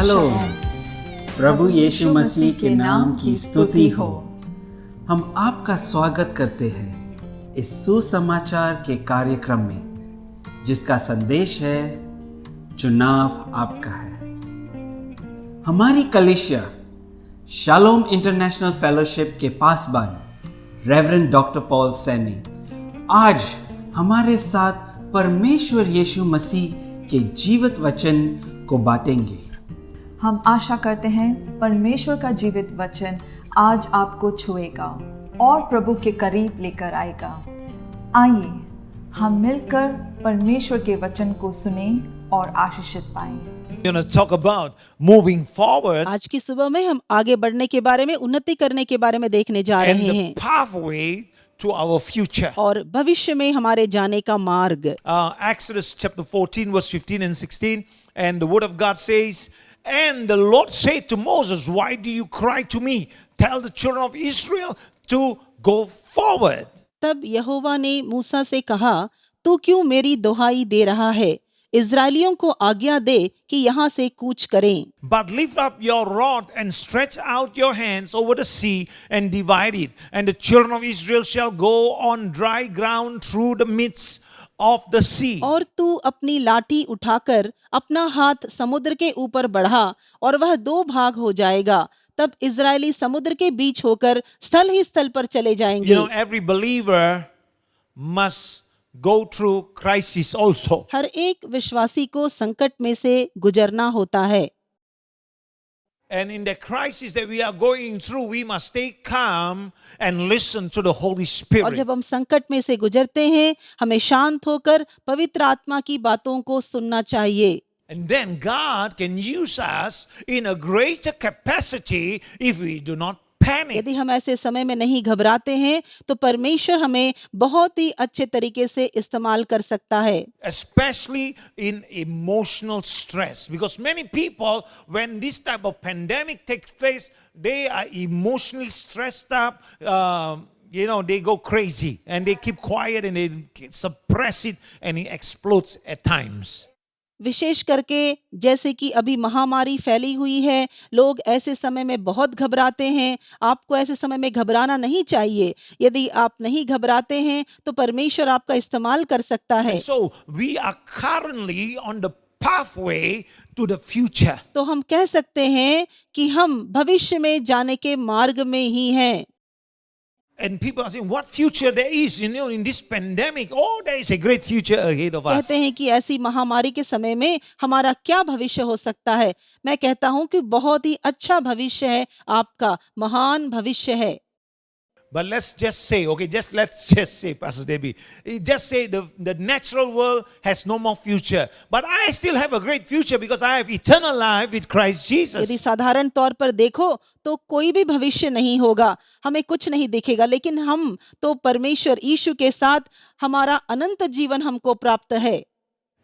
Shalom. प्रभु यीशु मसीह के नाम की स्तुति हो। हम आपका स्वागत करते हैं इस सुसमाचार के कार्यक्रम में, जिसका संदेश है चुनाव आपका है। हमारी कलीसिया शालोम इंटरनेशनल फेलोशिप के पासबान रेवरेंड डॉक्टर पॉल सैनी आज हमारे साथ परमेश्वर यीशु मसीह के जीवित वचन को बांटेंगे। हम आशा करते हैं परमेश्वर का जीवित वचन आज आपको छुएगा और प्रभु के करीब लेकर आएगा। आइए हम मिलकर परमेश्वर के वचन को सुने और आशीषित पाएं। We're going to talk about moving forward आज की सुबह में हम आगे बढ़ने के बारे में, उन्नति करने के बारे में देखने जा and रहे the हैं pathway to our future. और भविष्य में हमारे जाने का मार्ग। Exodus chapter 14 verse 15 and 16, and the word of God says, and the Lord said to Moses, why do you cry to me? Tell the children of Israel to go forward. तब यहोवा ने मूसा से कहा, तू क्यों मेरी दुहाई दे रहा है? इज़राइलियों को आज्ञा दे कि यहाँ से कूच करें। But lift up your rod and stretch out your hands over the sea and divide it, and the children of Israel shall go on dry ground through the midst of the sea. और तू अपनी लाठी उठाकर अपना हाथ समुद्र के ऊपर बढ़ा और वह दो भाग हो जाएगा। तब इज़राइली समुद्र के बीच होकर स्थल ही स्थल पर चले जाएंगे। You know, every believer must go through crisis also. हर एक विश्वासी को संकट में से गुजरना होता है। And in the crisis that we are going through, we must stay calm and listen to the Holy और Spirit. जब हम संकट में से गुजरते हैं, हमें शांत होकर पवित्र आत्मा की बातों को सुनना चाहिए। And then God can use us in a greater capacity if we do not panic. यदि हम ऐसे समय में नहीं घबराते हैं, तो परमेश्वर हमें बहुत ही अच्छे तरीके से इस्तेमाल कर सकता है। Especially in emotional stress. Because many people, when this type of pandemic takes place, they are emotionally stressed up. They go crazy and they keep quiet and they suppress it and it explodes at times. विशेष करके जैसे कि अभी महामारी फैली हुई है, लोग ऐसे समय में बहुत घबराते हैं। आपको ऐसे समय में घबराना नहीं चाहिए। यदि आप नहीं घबराते हैं तो परमेश्वर आपका इस्तेमाल कर सकता है। So we are currently on the pathway to the future. तो हम कह सकते हैं कि हम भविष्य में जाने के मार्ग में ही हैं। And people are saying, what future there is, in this pandemic? Oh, there is a great future ahead of us. कहते हैं कि ऐसी महामारी के समय में हमारा क्या भविष्य हो सकता है। मैं कहता हूं कि बहुत ही अच्छा भविष्य है, आपका महान भविष्य है। But let's just say, Pastor Debbie, just say the natural world has no more future. But I still have a great future because I have eternal life with Christ Jesus. यदि साधारण तौर पर देखो तो कोई भी भविष्य नहीं होगा, हमें कुछ नहीं दिखेगा, लेकिन हम तो परमेश्वर यीशु के साथ हमारा अनंत जीवन हमको प्राप्त है।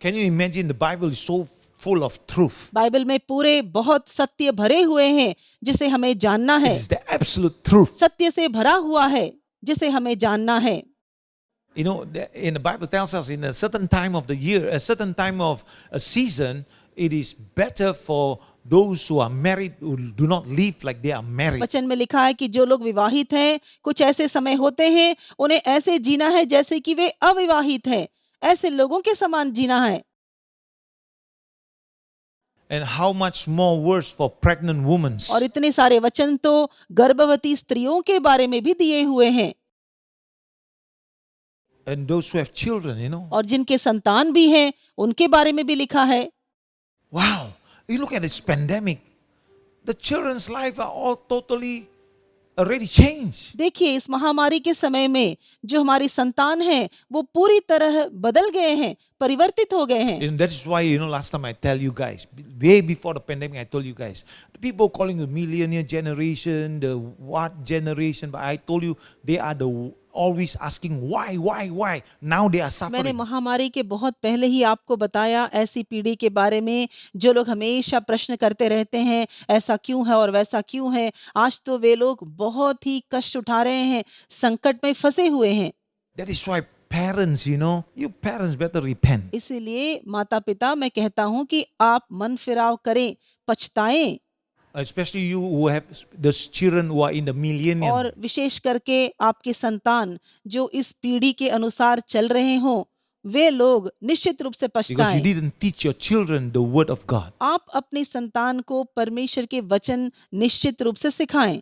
Can you imagine the Bible is so full of truth? Bible में पूरे बहुत सत्य भरे हुए हैं जिसे हमें जानना है। It is the absolute truth. सत्य से भरा हुआ है जिसे हमें जानना है। In the Bible tells us in a certain time of the year, a certain time of a season, it is better for those who are married who do not live like they are married. वचन में लिखा है कि जो लोग विवाहित हैं, कुछ ऐसे समय होते हैं, उन्हें ऐसे जीना है जैसे कि वे अविवाहित हैं। ऐसे लोगों के समान जीना है। And how much more worse for pregnant women. और इतने सारे वचन तो गर्भवती स्त्रियों के बारे में भी दिए हुए हैं। And those who have children, और जिनके संतान भी हैं, उनके बारे में भी लिखा है। Wow, you look at this pandemic, the children's life are all totally already changed. देखिए, इस महामारी के समय में जो हमारी संतान हैं, वो पूरी तरह बदल गए हैं, परिवर्तित हो गए हैं। And that is why, last time I tell you guys, way before the pandemic, I told you guys, the people calling the millennial generation, the what generation, but I told you they are the always asking why. Now they are मैंने suffering. महामारी के बहुत पहले ही आपको बताया ऐसी पीढ़ी के बारे में जो लोग हमेशा प्रश्न करते रहते हैं, ऐसा क्यों है और वैसा क्यों है। आज तो वे लोग बहुत ही कष्ट उठा रहे हैं, संकट में फंसे हुए हैं। That is why parents, you parents better repent. इसीलिए माता पिता मैं कहता हूँ कि आप मन फिराव करें, पछताएं। Especially you who have those children who are in the millennium. और विशेष करके आपके संतान जो इस पीढ़ी के अनुसार चल रहे हों, वे लोग निश्चित रूप से Because you पछताएं। didn't teach your children the word of God. आप अपने संतान को परमेश्वर के वचन निश्चित रूप से सिखाएं।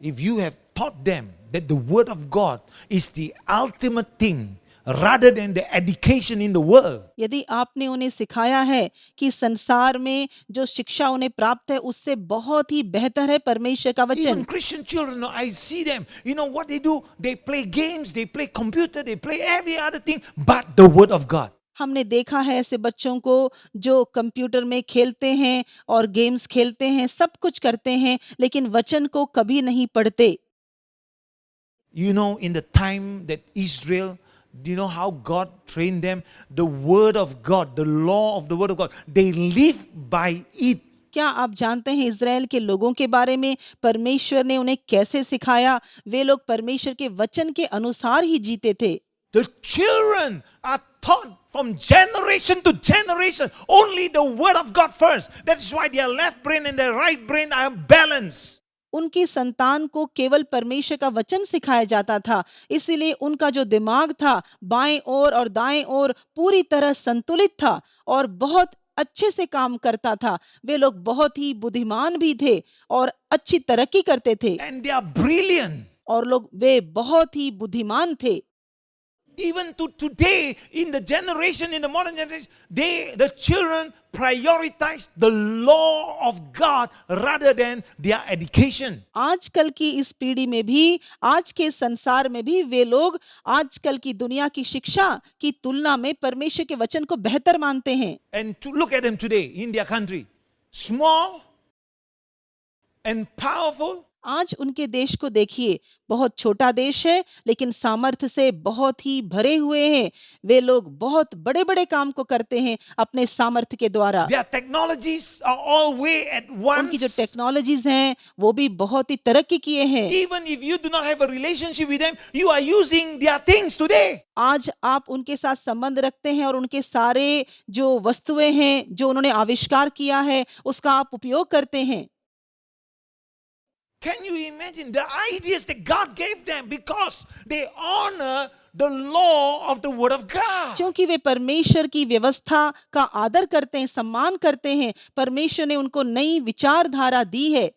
If you have taught them that the word of God is the ultimate thing rather than the education in the world, यदि आपने उन्हें सिखाया है कि संसार में जो शिक्षा उन्हें प्राप्त है उससे बहुत ही बेहतर है परमेश्वर का वचन। even Christian children, I see them, what they do, they play games, they play computer, they play every other thing but the word of God. हमने देखा है ऐसे बच्चों को जो कंप्यूटर में खेलते हैं और गेम्स खेलते हैं, सब कुछ करते हैं, लेकिन वचन को कभी नहीं पढ़ते। In the time that Israel, do you know how God trained them? The word of God, the law of the word of God, they live by it. क्या आप जानते हैं इज़राइल के लोगों के बारे में परमेश्वर ने उन्हें कैसे सिखाया? वे लोग परमेश्वर के वचन के अनुसार ही जीते थे। The children are taught from generation to generation only the word of God first. That is why their left brain and their right brain are balanced. उनकी संतान को केवल परमेश्वर का वचन सिखाया जाता था, इसीलिए उनका जो दिमाग था बाएं ओर और दाएं ओर पूरी तरह संतुलित था और बहुत अच्छे से काम करता था। वे लोग बहुत ही बुद्धिमान भी थे और अच्छी तरक्की करते थे। And they are brilliant. और वे बहुत ही बुद्धिमान थे। Even to today, in the generation, in the modern generation, the children prioritize the law of God rather than their education. आजकल की इस पीढ़ी में भी, आज के संसार में भी वे लोग आजकल की दुनिया की शिक्षा की तुलना में परमेश्वर के वचन को बेहतर मानते हैं। And to look at them today in their country, small and powerful. आज उनके देश को देखिए, बहुत छोटा देश है लेकिन सामर्थ्य से बहुत ही भरे हुए हैं। वे लोग बहुत बड़े-बड़े काम को करते हैं अपने सामर्थ्य के द्वारा। Their technologies are all way advanced. उनकी जो टेक्नोलॉजीज हैं वो भी बहुत ही तरक्की किए हैं। Even if you do not have a relationship with them, you are using their things today. आज आप उनके साथ संबंध रखते हैं और उनके सारे जो वस्तुएं हैं जो उन्होंने आविष्कार किया है उसका आप उपयोग करते हैं। Can you imagine the ideas that God gave them because they honor the law of the word of God? क्योंकि वे परमेश्वर की व्यवस्था का आदर करते हैं, सम्मान करते हैं। परमेश्वर ने उनको नई विचारधारा दी है,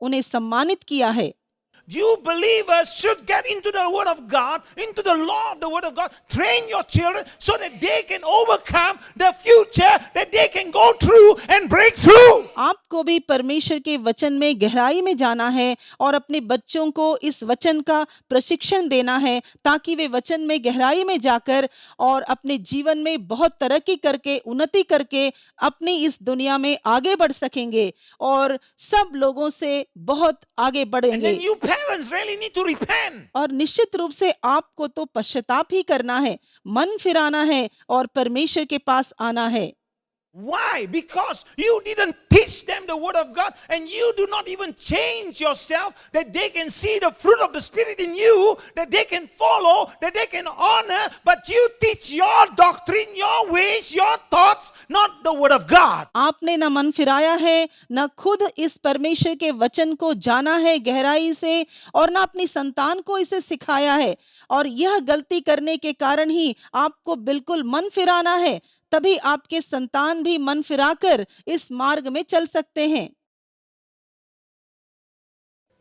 उन्हें सम्मानित किया है। You believers should get into the word of God, into the law of the word of God. Train your children so that they can overcome the future, that they can go through and break through. आपको भी परमेश्वर के वचन में गहराई में जाना है और अपने बच्चों को इस वचन का प्रशिक्षण देना है ताकि वे वचन में गहराई में जाकर और अपने जीवन में बहुत तरक्की करके, उन्नति करके अपनी इस दुनिया में आगे बढ़ सकेंगे और सब लोगों से बहुत आगे And बढ़ेंगे। then you parents really need to repent. और निश्चित रूप से आपको तो पश्चाताप ही करना है, मन फिराना है और परमेश्वर के पास आना है। Why? Because you didn't teach them the word of God and you do not even change yourself that they can see the fruit of the Spirit in you, that they can follow, that they can honor, but you teach your doctrine, your ways, your thoughts, not the word of God. आपने न मन फिराया है, न खुद इस परमेश्वर के वचन को जाना है गहराई से और न अपनी संतान को इसे सिखाया है और यह गलती करने के कारण ही आपको बिल्कुल मन फिराना है। तभी आपके संतान भी मन फिराकर इस मार्ग में चल सकते हैं।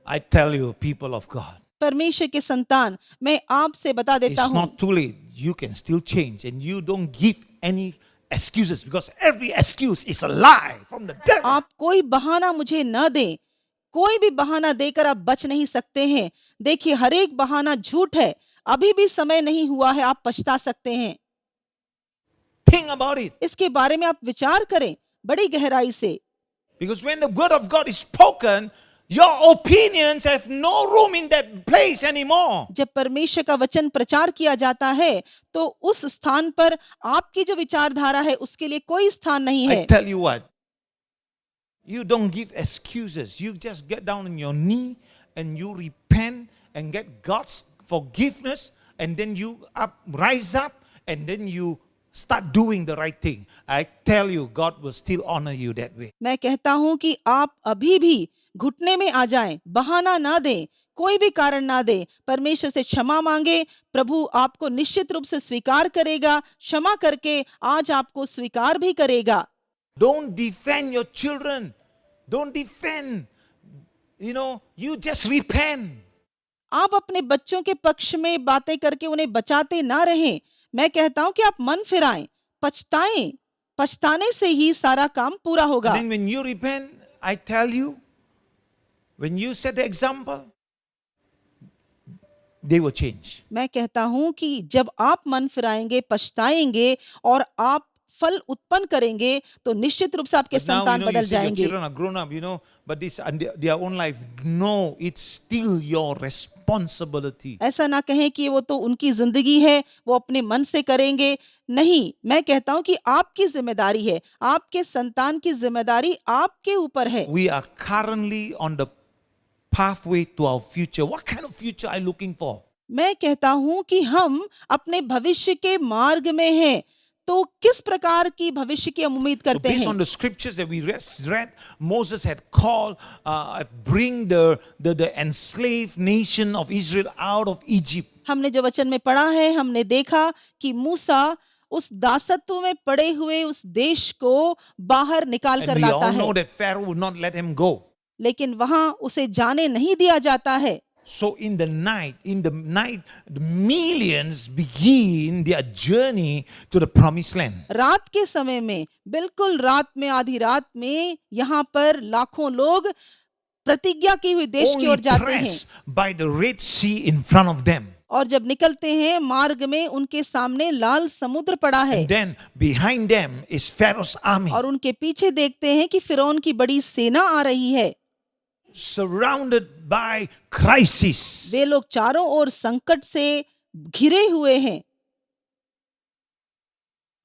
I tell you, people of God, परमेश्वर के संतान, मैं आपसे बता देता it's हूँ, not too late. You can still change and you don't give any excuses because every excuse is a lie from the devil. आप कोई बहाना मुझे न दें, कोई भी बहाना देकर आप बच नहीं सकते हैं। देखिए, हर एक बहाना झूठ है। अभी भी समय नहीं हुआ है, आप पछता सकते हैं। Think about it. इसके बारे में आप विचार करें बड़ी गहराई से। Because when the word of God is spoken, your opinions have no room in that place anymore. जब परमेश्वर का वचन प्रचार किया जाता है तो उस स्थान पर आपकी जो विचारधारा है उसके लिए कोई स्थान नहीं है। I tell you what, you don't give excuses. You just get down on your knee and you repent and get God's forgiveness and then you rise up, and then you start doing the right thing, I tell you, God will still honor you that way. मैं कहता हूं कि आप अभी भी घुटने में आ जाएं, बहाना ना दें, कोई भी कारण ना दें, परमेश्वर से क्षमा मांगे, प्रभु आपको निश्चित रूप से स्वीकार करेगा, क्षमा करके आज आपको स्वीकार भी करेगा। Don't defend your children. Don't defend. You just repent. आप अपने बच्चों के पक्ष में बातें करके उन्हें बचाते ना रहें। मैं कहता हूं कि आप मन फिराएं, पछताएं, पछताने से ही सारा काम पूरा होगा। And then when you repent, I tell you, when you set the example, they will change. मैं कहता हूं कि जब आप मन फिराएंगे, पछताएंगे और आप फल उत्पन्न करेंगे तो निश्चित रूप से आपके But now, संतान you बदल see your जाएंगे। children are grown up, but this their own life. No, it's still your responsibility. ऐसा ना कहें कि वो तो उनकी जिंदगी है, वो अपने मन से करेंगे। नहीं, मैं कहता हूं कि आपकी जिम्मेदारी है, आपके संतान की जिम्मेदारी आपके ऊपर है। We are currently on the pathway to our future. What kind of future are you looking for? मैं कहता हूं कि हम अपने भविष्य के मार्ग में हैं, तो किस प्रकार की भविष्य की हम उम्मीद So करते based हैं? on the scriptures that we read, Moses had called, bring the enslaved nation of Israel out of Egypt. हमने जो वचन में पढ़ा है, हमने देखा कि मूसा उस दासत्व में पड़े हुए उस देश को बाहर निकाल कर And we लाता all know है, that Pharaoh would not let him go. लेकिन वहां उसे जाने नहीं दिया जाता है। So in the night, the millions begin their journey to the promised land. रात के समय में, बिल्कुल रात में, आधी रात में, यहाँ पर लाखों लोग प्रतिज्ञा की हुई देश की Only ओर जाते हैं, pressed by the Red Sea in front of them. और जब निकलते हैं मार्ग में उनके सामने लाल समुद्र पड़ा है, And then behind them is Pharaoh's army, और उनके पीछे देखते हैं कि फिरौन की बड़ी सेना आ रही है। surrounded by crisis. वे लोग चारों ओर संकट से घिरे हुए हैं।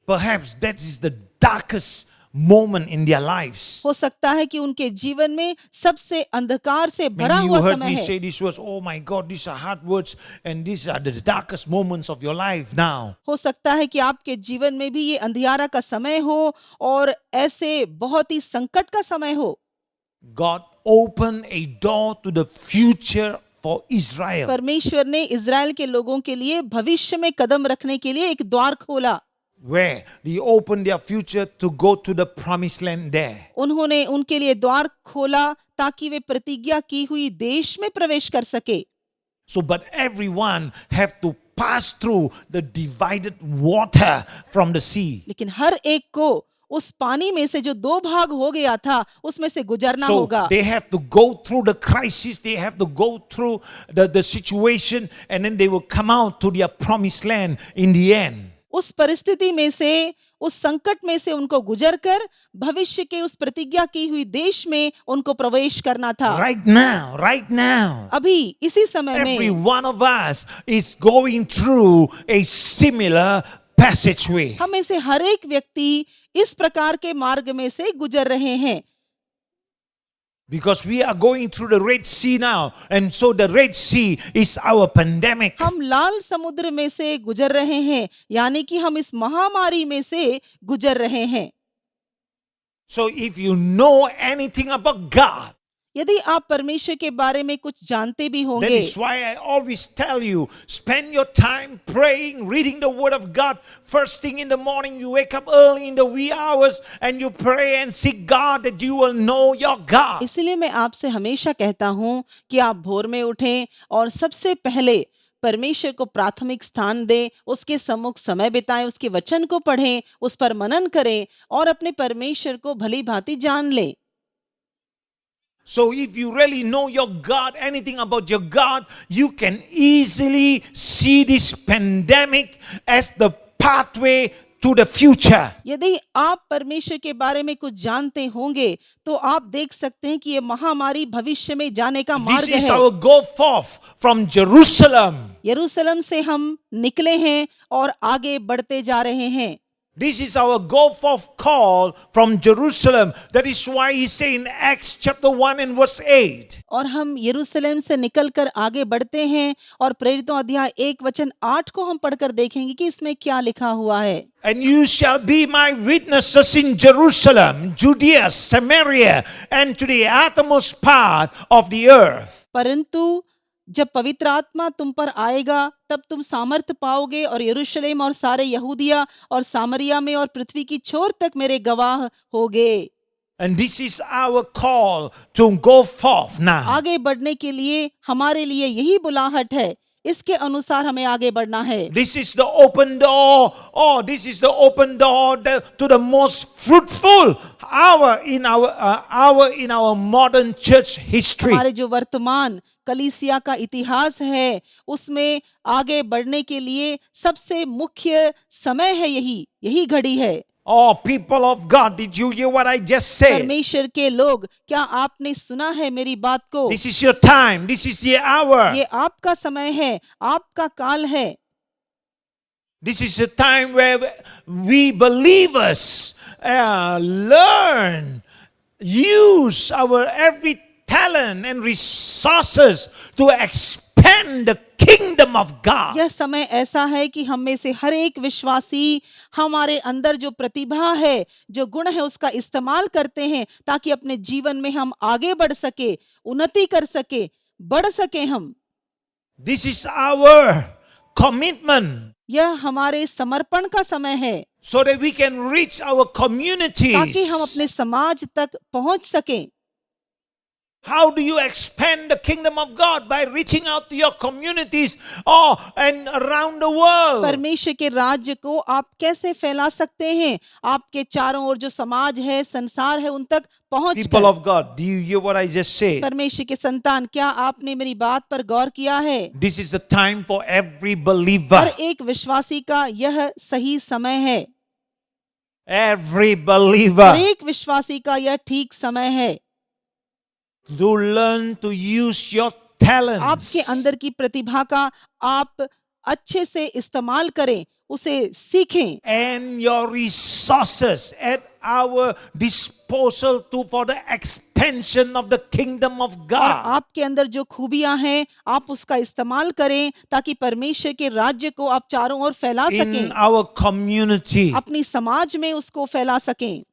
Perhaps that is the darkest moment in their lives. हो सकता है कि उनके जीवन में सबसे अंधकार से भरा Maybe हुआ you heard समय me है। say these words, oh my God, these are hard words, and these are the darkest moments of your life now. हो सकता है कि आपके जीवन में भी ये अंधियारा का समय हो और ऐसे बहुत ही संकट का समय हो। God opened a door to the future for Israel. परमेश्वर ने इजराइल के लोगों के लिए भविष्य में कदम रखने के लिए एक द्वार खोला, Where they opened their future to go to the promised land there. उन्होंने उनके लिए द्वार खोला ताकि वे प्रतिज्ञा की हुई देश में प्रवेश कर सके। So, but everyone have to pass through the divided water from the sea. लेकिन हर एक को उस पानी में से जो दो भाग हो गया था उसमें से गुजरना So होगा। they have to go through the crisis, they have to go through the situation, and then they will come out to their promised land in the end. उस परिस्थिति में से, उस संकट में से उनको गुजर कर भविष्य के उस प्रतिज्ञा की हुई देश में उनको प्रवेश करना था। Right now, अभी इसी समय every में one of us is going through a similar passageway. हम में से हर एक व्यक्ति इस प्रकार के मार्ग में से गुजर रहे हैं, Because we are going through the Red Sea now, and so the Red Sea is our pandemic. हम लाल समुद्र में से गुजर रहे हैं, यानी कि हम इस महामारी में से गुजर रहे हैं। So if you know anything about God, यदि आप परमेश्वर के बारे में कुछ जानते भी that होंगे, is why I always tell you, spend your time praying, reading the Word of God. First thing in the morning, you wake up early in the wee hours and you pray and seek God that you will know your God. इसलिए मैं आपसे हमेशा कहता हूं कि आप भोर में उठें और सबसे पहले परमेश्वर को प्राथमिक स्थान दें, उसके सम्मुख समय बिताएं, उसके वचन को पढ़ें, उस पर मनन करें और अपने परमेश्वर को भली भांति जान लें। So if you really know your God, anything about your God, you can easily see this pandemic as the pathway to the future. यदि आप परमेश्वर के बारे में कुछ जानते होंगे तो आप देख सकते हैं कि ये महामारी भविष्य में जाने का This मार्ग is है। our go forth from Jerusalem. यरूशलेम से हम निकले हैं और आगे बढ़ते जा रहे हैं। This is our go forth call from Jerusalem. That is why he say in Acts chapter 1 and verse 8. और हम यरूशलेम से निकलकर आगे बढ़ते हैं और प्रेरितों अध्याय 1 वचन 8 को हम पढ़कर देखेंगे कि इसमें क्या लिखा हुआ है। And you shall be my witnesses in Jerusalem, Judea, Samaria, and to the uttermost part of the earth. परंतु जब पवित्र आत्मा तुम पर आएगा तब तुम सामर्थ पाओगे और यरूशलेम और सारे यहूदिया और सामरिया में और पृथ्वी की छोर तक मेरे गवाह होगे। And this is our call to go forth now. आगे बढ़ने के लिए हमारे लिए यही बुलाहट है, इसके अनुसार हमें आगे बढ़ना है। This is the open door. Oh, this is the open door to the most fruitful hour in our modern church history. हमारे जो वर्तमान कलीसिया का इतिहास है उसमें आगे बढ़ने के लिए सबसे मुख्य समय है, यही घड़ी है। Oh, people of God, did you hear what I just said? परमेश्वर के लोग, क्या आपने सुना है मेरी बात को? This is your time. This is the hour. ये आपका समय है, आपका काल है। This is a time where we believers learn, use our every talent and resources to expand the kingdom of God. यह समय ऐसा है कि हम में से हर एक विश्वासी हमारे अंदर जो प्रतिभा है, जो गुण है, उसका इस्तेमाल करते हैं ताकि अपने जीवन में हम आगे बढ़ सके, उन्नति कर सके, बढ़ सके हम। This is our commitment. यह हमारे समर्पण का समय है, So that we can reach our communities. ताकि हम अपने समाज तक पहुंच सकें। How do you expand the kingdom of God? By reaching out to your communities and around the world. परमेश्वर के राज्य को आप कैसे फैला सकते हैं? आपके चारों ओर जो समाज है, संसार है, उन तक पहुंच People of God, do you hear what I just said? परमेश्वर के संतान, क्या आपने मेरी बात पर गौर किया है? This is the time for every believer. हर एक विश्वासी का यह सही समय है। Every believer. हर एक विश्वासी का यह ठीक समय है। To learn to use your talents. आपके अंदर की प्रतिभा का आप अच्छे से इस्तेमाल करें, उसे सीखें। And your resources at our disposal for the expansion of the kingdom of और God. आपके अंदर जो खूबियां हैं, आप उसका इस्तेमाल करें ताकि परमेश्वर के राज्य को आप चारों ओर फैला सकें, In our community. अपनी समाज में उसको फैला सकें।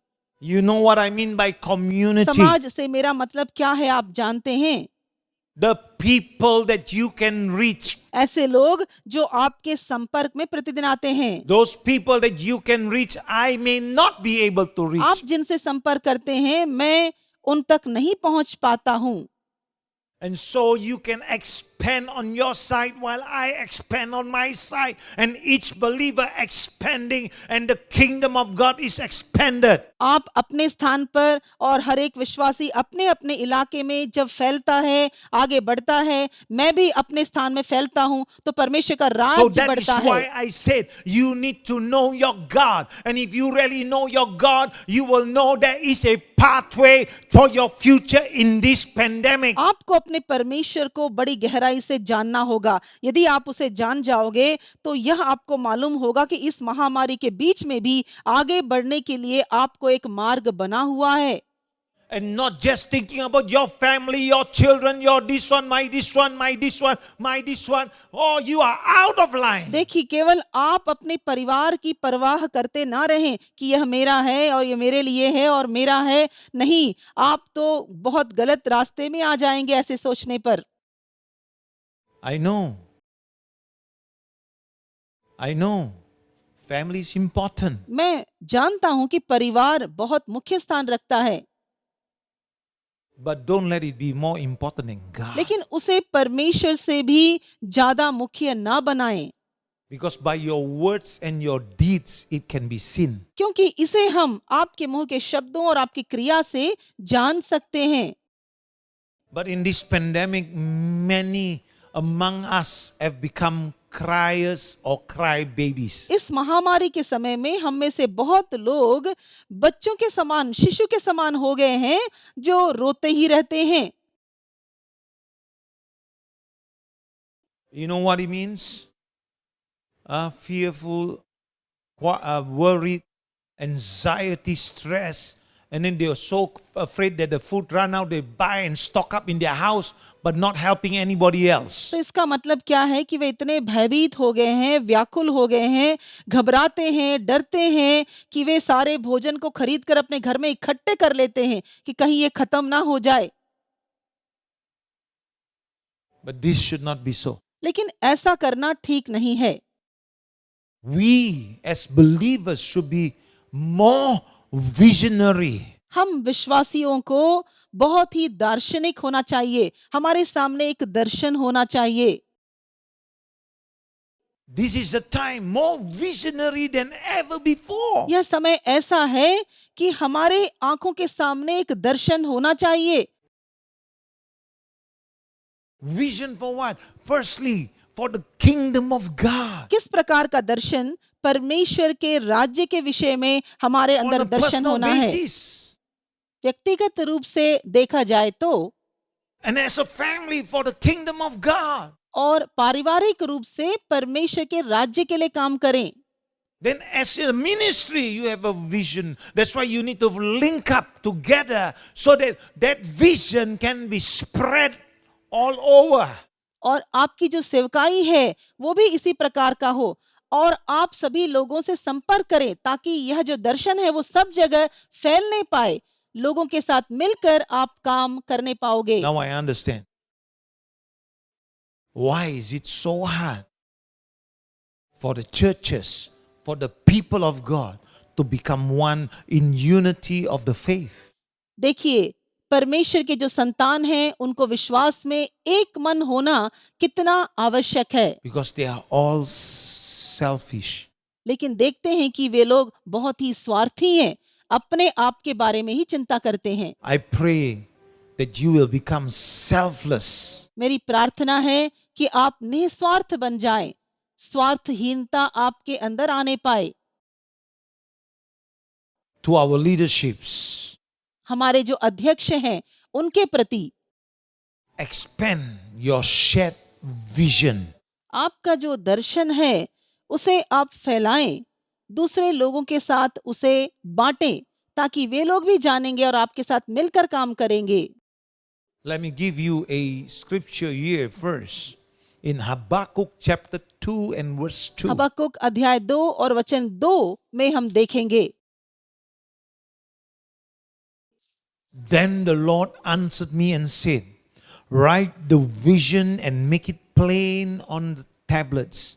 You know what I mean by community? समाज से मेरा मतलब क्या है आप जानते हैं? The people that you can reach. ऐसे लोग जो आपके संपर्क में प्रतिदिन आते हैं। Those people that you can reach, I may not be able to reach. आप जिनसे संपर्क करते हैं, मैं उन तक नहीं पहुंच पाता हूं। And so you can expand on your side while I expand on my side. And each believer expanding and the kingdom of God is expanded. आप अपने स्थान पर और हर एक विश्वासी अपने अपने इलाके में जब फैलता है, आगे बढ़ता है, मैं भी अपने स्थान में फैलता हूं, तो परमेश्वर का So राज्य that is बढ़ता why है। I said you need to know your God. And if you really know your God, you will know there is a pathway for your future in this pandemic. आपको अपने परमेश्वर को बड़ी गहराई से जानना होगा। यदि आप उसे जान जाओगे तो यह आपको मालूम होगा कि इस महामारी के बीच में भी आगे बढ़ने के लिए आपको एक मार्ग बना हुआ है। And not just thinking about your family, your children, your this one, my this one, my this one, my this one. Oh, you are out of line. देखिए, केवल आप अपने परिवार की परवाह करते ना रहें कि यह मेरा है और यह मेरे लिए है और मेरा है। नहीं, आप तो बहुत गलत रास्ते में आ जाएंगे ऐसे सोचने पर। I know. Family is important. मैं जानता हूं कि परिवार बहुत मुख्य स्थान रखता है, But don't let it be more important than God. लेकिन उसे परमेश्वर से भी ज्यादा मुख्य ना बनाएं, Because by your words and your deeds, it can be seen. क्योंकि इसे हम आपके मुंह के शब्दों और आपकी क्रिया से जान सकते हैं। But in this pandemic, many among us have become criers or cry babies. इस महामारी के समय में हम में से बहुत लोग बच्चों के समान, शिशु के समान हो गए हैं जो रोते ही रहते हैं। You know what it means? Fearful, worried, anxiety, stress, and then they are so afraid that the food run out, they buy and stock up in their house, but not helping anybody else. तो इसका मतलब क्या है कि वे इतने भयभीत हो गए हैं, व्याकुल हो गए हैं, घबराते हैं, डरते हैं कि वे सारे भोजन को खरीद कर अपने घर में इकट्ठे कर लेते हैं कि कहीं ये खत्म ना हो जाए। But this should not be so. लेकिन ऐसा करना ठीक नहीं है। We as believers should be more visionary. हम विश्वासियों को बहुत ही दार्शनिक होना चाहिए, हमारे सामने एक दर्शन होना चाहिए। This is a time more visionary than ever before. यह समय ऐसा है कि हमारे आंखों के सामने एक दर्शन होना चाहिए। Vision for what? Firstly, for the kingdom of God. किस प्रकार का दर्शन? परमेश्वर के राज्य के विषय में हमारे On अंदर a दर्शन personal होना है। basis. व्यक्तिगत रूप से देखा जाए तो, And as a family for the kingdom of God. और पारिवारिक रूप से परमेश्वर के राज्य के लिए काम करें। Then as a ministry, you have a vision. That's why you need to link up together so that that vision can be spread all over. और आपकी जो सेवकाई है वो भी इसी प्रकार का हो, और आप सभी लोगों से संपर्क करें ताकि यह जो दर्शन है वो सब जगह फैलने पाए। लोगों के साथ मिलकर आप काम करने पाओगे। Now I understand. Why is it so hard for the churches, for the people of God to become one in unity of the faith? देखिए, परमेश्वर के जो संतान हैं उनको विश्वास में एक मन होना कितना आवश्यक है। Because they are all selfish. लेकिन देखते हैं कि वे लोग बहुत ही स्वार्थी हैं, अपने आप के बारे में ही चिंता करते हैं। I pray that you will become selfless. मेरी प्रार्थना है कि आप निस्वार्थ बन जाएं, स्वार्थहीनता आपके अंदर आने पाए। To our leaderships, हमारे जो अध्यक्ष हैं उनके प्रति expand your shared vision. आपका जो दर्शन है उसे आप फैलाएं, दूसरे लोगों के साथ उसे बांटें ताकि वे लोग भी जानेंगे और आपके साथ मिलकर काम करेंगे। Let me give you a scripture here first. In Habakkuk chapter 2 and verse 2. हबक्कुक अध्याय 2 और वचन 2 में हम देखेंगे। Then the Lord answered me and said, write the vision and make it plain on the tablets,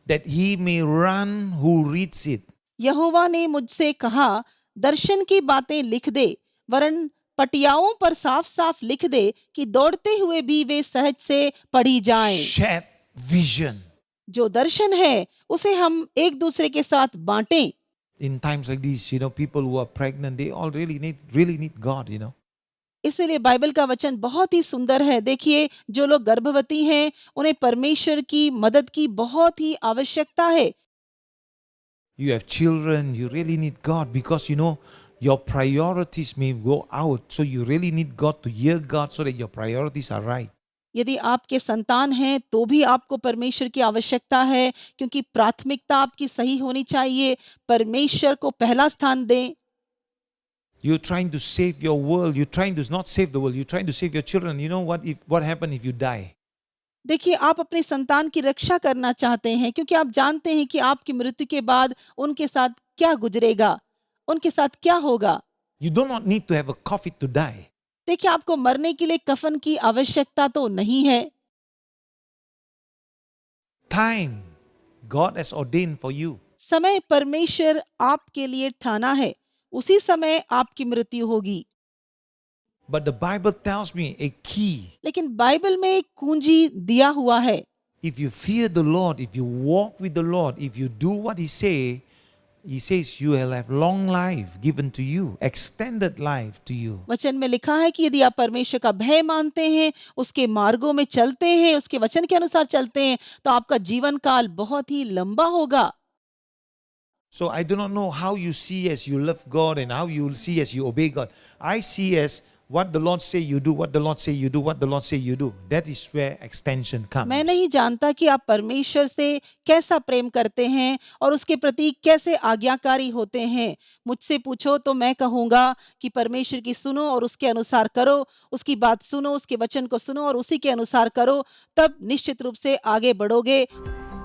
that he may run who reads it. यहोवा ने मुझसे कहा, दर्शन की बातें लिख दे, वरन पटियाओं पर साफ साफ लिख दे कि दौड़ते हुए भी वे सहज से पढ़ी जाएं। Shared vision. जो दर्शन है उसे हम एक दूसरे के साथ बांटें। In times like these, people who are pregnant, they all really need God, इसलिए बाइबल का वचन बहुत ही सुंदर है। देखिए, जो लोग गर्भवती हैं उन्हें परमेश्वर की मदद की बहुत ही आवश्यकता है। You have children, you really need God because your priorities may go out. So you really need God to hear God so that your priorities are right. यदि आपके संतान हैं तो भी आपको परमेश्वर की आवश्यकता है, क्योंकि प्राथमिकता आपकी सही होनी चाहिए। परमेश्वर को पहला स्थान दें। You're trying to save your world. You're trying to not save the world. You're trying to save your children. You know what happens if you die? देखिए, आप अपने संतान की रक्षा करना चाहते हैं क्योंकि आप जानते हैं कि आपकी मृत्यु के बाद उनके साथ क्या गुजरेगा, उनके साथ क्या होगा। You do not need to have a coffin to die. देखिए, आपको मरने के लिए कफन की आवश्यकता तो नहीं है। Time God has ordained for you. समय परमेश्वर आपके लिए ठाना है, उसी समय आपकी मृत्यु होगी। But the Bible tells me a key. लेकिन बाइबल में एक कुंजी दिया हुआ है। If you fear the Lord, if you walk with the Lord, if you do what He says you will have long life given to you, extended life to you. वचन में लिखा है कि यदि आप परमेश्वर का भय मानते हैं, उसके मार्गों में चलते हैं, उसके वचन के अनुसार चलते हैं, तो आपका जीवन काल बहुत ही लंबा होगा। So I do not know how you see as you love God and how you see as you obey God. I see as what the Lord say you do, what the Lord say you do, what the Lord say you do. That is where extension comes. मैं नहीं जानता कि आप परमेश्वर से कैसा प्रेम करते हैं और उसके प्रति कैसे आज्ञाकारी होते हैं। मुझसे पूछो तो मैं कहूँगा कि परमेश्वर की सुनो और उसके अनुसार करो, उसकी बात सुनो, उसके वचन को सुनो और उसी के अनुसार करो, तब निश्चित रूप से आगे बढ़ोगे।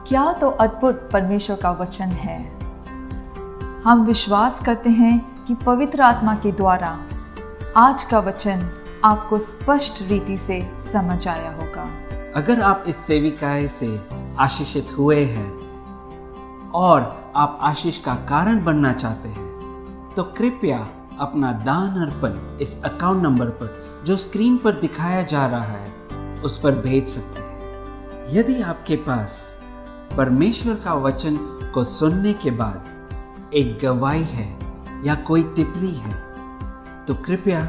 क्या तो अद्भुत परमेश्वर का वचन है। हम विश्वास करते हैं कि पवित्र आत्मा के द्वारा आज का वचन आपको स्पष्ट रीति से समझ आया होगा। अगर आप इस सेविकाएं से आशीषित हुए हैं और आप आशीष का कारण बनना चाहते हैं तो कृपया अपना दान अर्पण इस अकाउंट नंबर पर जो स्क्रीन पर दिखाया जा रहा है उस पर भेज सकते हैं। यदि आपके पास परमेश्वर का वचन को सुनने के बाद एक गवाही है या कोई टिप्पणी है तो कृपया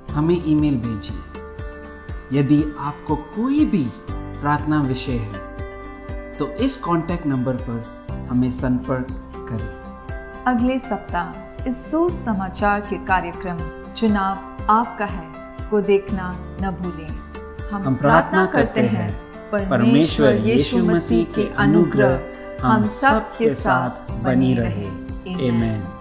हमें ईमेल भेजिए। यदि आपको कोई भी प्रार्थना विषय है तो इस कांटेक्ट नंबर पर हमें संपर्क करें। अगले सप्ताह इस सुसमाचार के कार्यक्रम चुनाव आपका है को देखना न भूलें। हम प्रार्थना करते हैं परमेश्वर यीशु मसीह के अनुग्रह हम सब के साथ बनी रहे। आमीन।